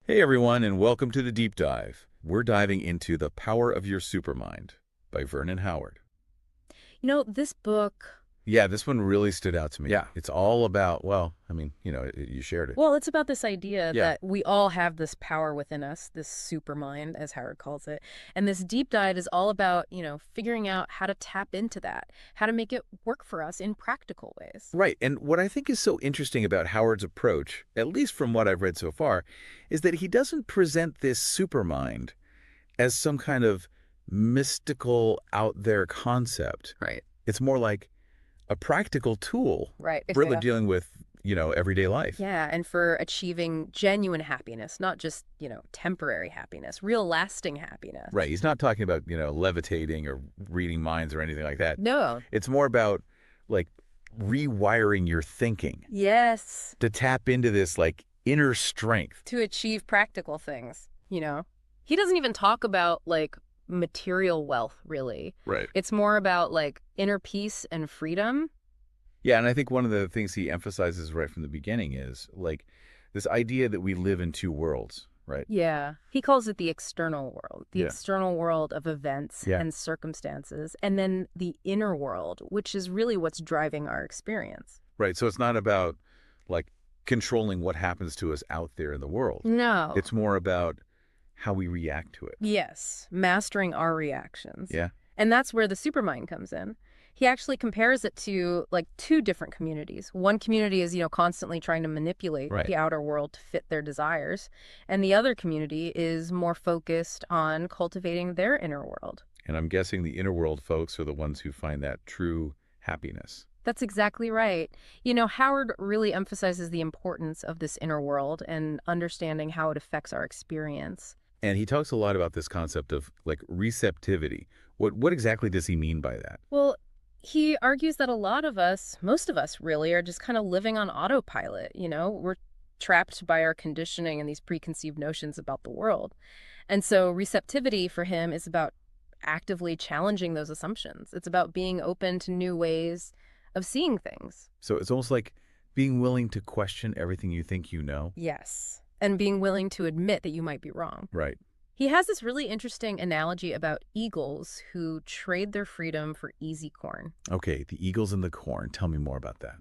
Hey everyone, and welcome to the Deep Dive. We're diving into The Power of Your Supermind by Vernon Howard. This book, Yeah, this one really stood out to me. Yeah. It's all about, you shared it. well, it's about this idea Yeah, that we all have this power within us, this supermind, as Howard calls it. And this deep dive is all about, figuring out how to tap into that, how to make it work for us in practical ways. right. And what I think is so interesting about Howard's approach, at least from what I've read so far, is that he doesn't present this supermind as some kind of mystical out there concept. Right. It's more like a practical tool Right. for really Yeah. dealing with, everyday life. Yeah, and for achieving genuine happiness, not just, temporary happiness, real lasting happiness. Right. He's not talking about, levitating or reading minds or anything like that. No. It's more about like rewiring your thinking Yes. to tap into this like inner strength. To achieve practical things. He doesn't even talk about like material wealth, really. Right. It's more about like inner peace and freedom. Yeah. And I think one of the things he emphasizes right from the beginning is like this idea that we live in two worlds, right? Yeah. He calls it the external world, the Yeah. external world of events Yeah. and circumstances, and then the inner world, which is really what's driving our experience. Right. So it's not about like controlling what happens to us out there in the world. No. It's more about how we react to it. Yes, mastering our reactions. Yeah. And that's where the supermind comes in. He actually compares it to like two different communities. One community is, constantly trying to manipulate Right. the outer world to fit their desires. And the other community is more focused on cultivating their inner world. And I'm guessing the inner world folks are the ones who find that true happiness. That's exactly right. Howard really emphasizes the importance of this inner world and understanding how it affects our experience. And he talks a lot about this concept of like receptivity. What exactly does he mean by that? Well, he argues that a lot of us, most of us really, are just kind of living on autopilot. We're trapped by our conditioning and these preconceived notions about the world. And so receptivity for him is about actively challenging those assumptions. It's about being open to new ways of seeing things. So it's almost like being willing to question everything you think you know. Yes. And being willing to admit that you might be wrong. Right. He has this really interesting analogy about eagles who trade their freedom for easy corn. Okay, the eagles and the corn. Tell me more about that.